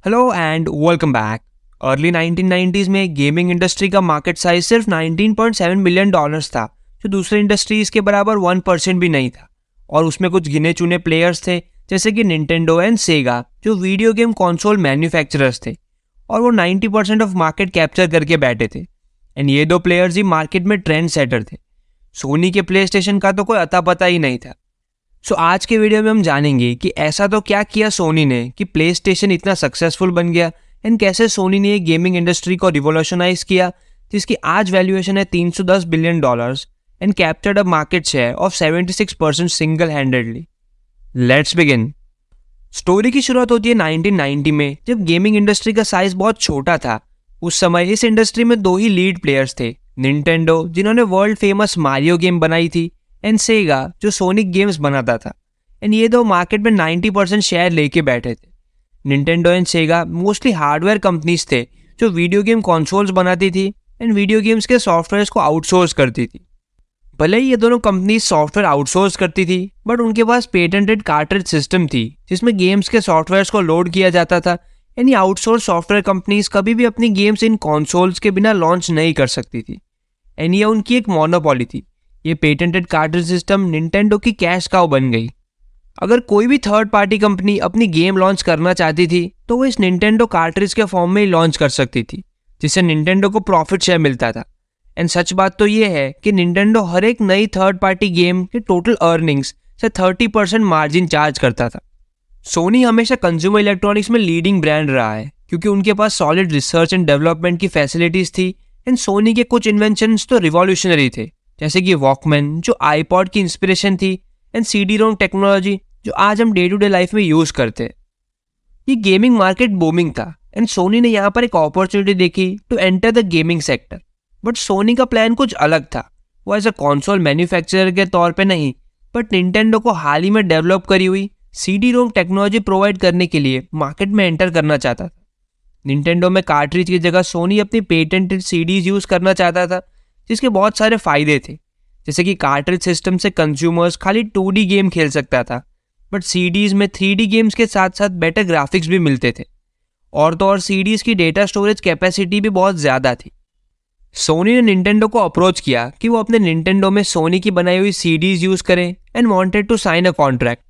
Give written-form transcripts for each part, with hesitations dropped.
Hello and welcome back. Early 1990s में gaming industry का market size सिर्फ 19.7 billion dollars था, जो दूसरे इंडस्ट्रीज के बराबर 1% भी नहीं था। और उसमें कुछ गिने चुने प्लेयर्स थे, जैसे कि निंटेंडो एंड सेगा, जो वीडियो गेम कंसोल मैन्युफैक्चरर्स थे, और वो 90% ऑफ मार्केट कैप्चर करके बैठे थे। एंड ये दो प्लेयर्स ही मार्केट में ट्रेंड सेटर थे। सोनी के प्ले स्टेशन का तो कोई अता पता ही नहीं था। सो आज के वीडियो में हम जानेंगे कि ऐसा तो क्या किया सोनी ने कि प्ले स्टेशन इतना सक्सेसफुल बन गया, एंड कैसे सोनी ने गेमिंग इंडस्ट्री को रिवोल्यूशनाइज किया, जिसकी आज वैल्यूएशन है 310 billion dollars and captured a market share of 76% single handedly. Let's begin. Story की शुरुआत होती है 1990 में, जब गेमिंग इंडस्ट्री का साइज बहुत छोटा था। उस समय इस इंडस्ट्री में दो ही लीड प्लेयर्स थे, निंटेंडो जिन्होंने वर्ल्ड फेमस मारियो गेम बनाई थी, एंड सेगा जो सोनिक गेम्स बनाता था। एंड ये दो मार्केट में 90% शेयर लेके बैठे थे। Nintendo and Sega mostly hardware companies थे, जो वीडियो गेम कंसोल्स बनाती थी एंड वीडियो गेम्स के सॉफ्टवेयर्स को आउटसोर्स करती थी। भले ही ये दोनों कंपनीज सॉफ्टवेयर आउटसोर्स करती थी, बट उनके पास पेटेंटेड कार्ट्रिज सिस्टम थी, जिसमें गेम्स के सॉफ्टवेयर्स को लोड किया जाता था। एंड ये आउटसोर्स सॉफ्टवेयर कंपनीज कभी भी अपनी गेम्स इन कंसोल्स के बिना लॉन्च नहीं कर सकती थी, एंड ये उनकी एक मोनोपोली थी। ये पेटेंटेड कार्ट्रिज सिस्टम निंटेंडो की कैश काउ बन गई। अगर कोई भी थर्ड पार्टी कंपनी अपनी गेम लॉन्च करना चाहती थी, तो वो इस निंटेंडो कार्ट्रिज के फॉर्म में ही लॉन्च कर सकती थी, जिससे निंटेंडो को प्रॉफिट शेयर मिलता था। एंड सच बात तो ये है कि निंटेंडो हर एक नई थर्ड पार्टी गेम के टोटल अर्निंग्स से 30% मार्जिन चार्ज करता था। सोनी हमेशा कंज्यूमर इलेक्ट्रॉनिक्स में लीडिंग ब्रांड रहा है, क्योंकि उनके पास सॉलिड रिसर्च एंड डेवलपमेंट की फैसिलिटीज थी। एंड सोनी के कुछ इन्वेंशंस तो रिवॉल्यूशनरी थे, जैसे कि वॉकमैन जो आईपॉड की इंस्पिरेशन थी, एंड सीडी रोम टेक्नोलॉजी जो आज हम डे टू डे लाइफ में यूज करते हैं। ये गेमिंग मार्केट बूमिंग था, एंड सोनी ने यहाँ पर एक अपॉर्चुनिटी देखी to enter the gaming sector. But Sony का प्लान कुछ अलग था। वो एज अ कंसोल मैन्युफैक्चरर के तौर पे नहीं, बट निंटेंडो को हाल ही में डेवलप करी हुई सीडी रोम टेक्नोलॉजी प्रोवाइड करने के लिए मार्केट में एंटर करना चाहता था। निंटेंडो में कार्ट्रिज की जगह सोनी अपनी पेटेंटेड सीडीज यूज करना चाहता था, जिसके बहुत सारे फायदे थे, जैसे कि कार्ट्रिज सिस्टम से कंज्यूमर्स खाली 2D गेम खेल सकता था, बट सीडीज में 3D गेम्स के साथ साथ बेटर ग्राफिक्स भी मिलते थे। और तो और सीडीज की डेटा स्टोरेज कैपेसिटी भी बहुत ज़्यादा थी। सोनी ने निंटेंडो को अप्रोच किया कि वो अपने निंटेंडो में सोनी की बनाई हुई सीडीज यूज़ करें, and wanted to sign a contract.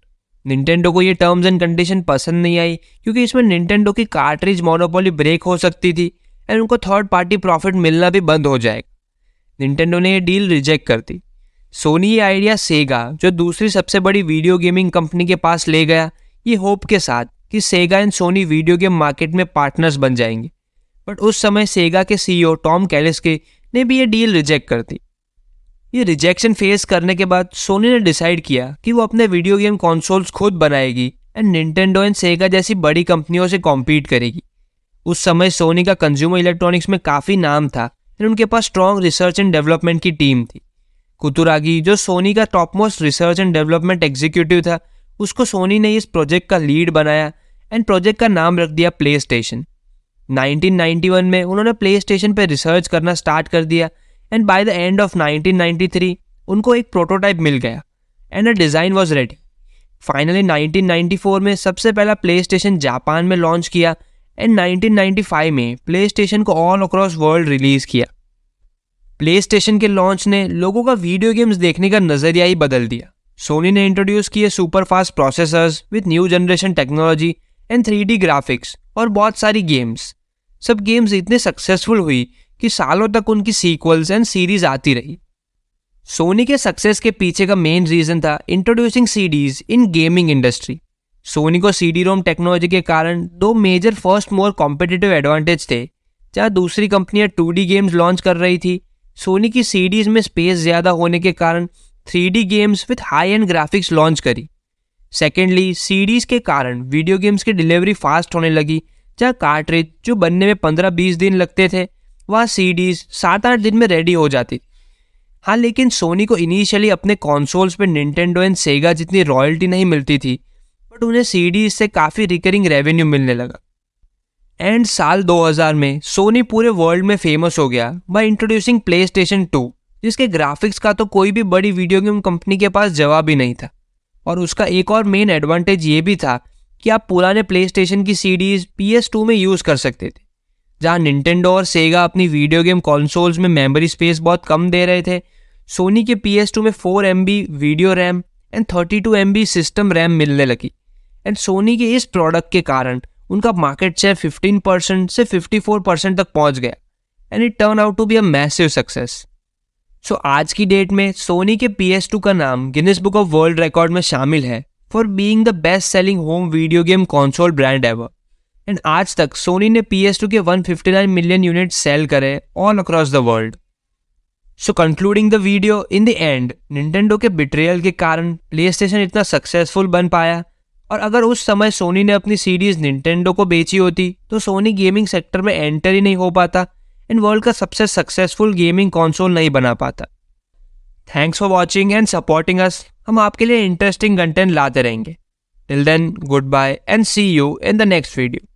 Nintendo को ये टर्म्स एंड कंडीशन पसंद नहीं आई, क्योंकि इसमें निंटेंडो की कार्ट्रिज मोनोपोली ब्रेक हो सकती थी, एंड उनको थर्ड पार्टी प्रॉफिट मिलना भी बंद हो जाएगा। निंटेंडो ने ये डील रिजेक्ट कर दी। सोनी ये आइडिया सेगा, जो दूसरी सबसे बड़ी वीडियो गेमिंग कंपनी के पास ले गया, ये होप के साथ कि Sega and Sony video game market में पार्टनर्स बन जाएंगे। बट उस समय सेगा के सीईओ टॉम कैलिस्के ने भी ये डील रिजेक्ट कर दी। ये रिजेक्शन फेस करने के बाद सोनी ने डिसाइड किया कि वो अपने वीडियो गेम कंसोल्स खुद बनाएगी, एंड निंटेंडो एंड सेगा जैसी बड़ी कंपनियों से कॉम्पीट करेगी। उस समय सोनी का कंज्यूमर इलेक्ट्रॉनिक्स में काफ़ी नाम था, एंड उनके पास स्ट्रॉन्ग रिसर्च एंड डेवलपमेंट की टीम थी। कुतुरागी जो सोनी का top most research and development executive था, उसको सोनी ने इस प्रोजेक्ट का लीड बनाया, एंड प्रोजेक्ट का नाम रख दिया प्ले स्टेशन। 1991 में उन्होंने प्ले स्टेशन पर रिसर्च करना स्टार्ट कर दिया, and by the end of 1993 उनको एक प्रोटोटाइप मिल गया, and a design was ready. Finally 1994 में सबसे पहला प्ले स्टेशन जापान में लॉन्च किया, एंड 1995 में प्ले स्टेशन को ऑल अक्रॉस वर्ल्ड रिलीज़ किया। प्ले स्टेशन के लॉन्च ने लोगों का वीडियो गेम्स देखने का नज़रिया ही बदल दिया। सोनी ने इंट्रोड्यूस किए super fast processors with new generation technology and 3D graphics और बहुत सारी गेम्स। सब गेम्स इतने सक्सेसफुल हुई कि सालों तक उनकी सीक्वल्स एंड सीरीज आती रही। सोनी के सक्सेस के पीछे का मेन रीज़न था introducing CDs in gaming industry. Sony को सीडी रोम टेक्नोलॉजी के कारण दो major first more competitive advantage थे। जहाँ दूसरी कंपनियां 2D गेम्स लॉन्च कर रही थी, सोनी की सीडीज में स्पेस ज़्यादा होने के कारण 3D games with high and graphics launch करी। सेकेंडली, सीडीज के कारण वीडियो गेम्स की डिलीवरी फास्ट होने लगी। जहाँ कार्ट्रिज जो बनने में 15-20 दिन लगते थे, वहाँ सीडीज 7-8 दिन में रेडी हो जाती थी। हाँ, लेकिन सोनी को इनिशियली अपने कंसोल्स पे निंटेंडो एंड सेगा जितनी रॉयल्टी नहीं मिलती थी, बट उन्हें सीडीज से काफ़ी रिकरिंग रेवेन्यू मिलने लगा। एंड साल 2000 में सोनी पूरे वर्ल्ड में फेमस हो गया बाय इंट्रोड्यूसिंग प्ले स्टेशन 2, जिसके ग्राफिक्स का तो कोई भी बड़ी वीडियो गेम कंपनी के पास जवाब ही नहीं था। और उसका एक और मेन एडवांटेज ये भी था कि आप पुराने प्ले स्टेशन की सीडीज PS2 में यूज़ कर सकते थे। जहाँ निंटेंडो और सेगा अपनी वीडियो गेम कंसोल्स में मेमोरी स्पेस बहुत कम दे रहे थे, सोनी के PS2 में 4 MB video RAM and 32 MB system RAM मिलने लगी। एंड सोनी के इस प्रोडक्ट के कारण उनका मार्केट शेयर 15% से 54% तक पहुंच गया and it turn out to be a massive success. So आज की डेट में सोनी के PS2 का नाम Guinness book of world record में शामिल है for being the best selling home video game console brand ever. And आज तक सोनी ने PS2 के 159 मिलियन यूनिट सेल करे all across the world. So concluding the video, in the end Nintendo के betrayal के कारण प्लेस्टेशन इतना successful बन पाया, और अगर उस समय सोनी ने अपनी सीरीज निंटेंडो को बेची होती तो सोनी गेमिंग सेक्टर में एंटर ही नहीं हो पाता एंड वर्ल्ड का सबसे सक्सेसफुल गेमिंग कंसोल नहीं बना पाता। Thanks for watching and supporting us. हम आपके लिए इंटरेस्टिंग कंटेंट लाते रहेंगे। Till then, goodbye and see you in the next video.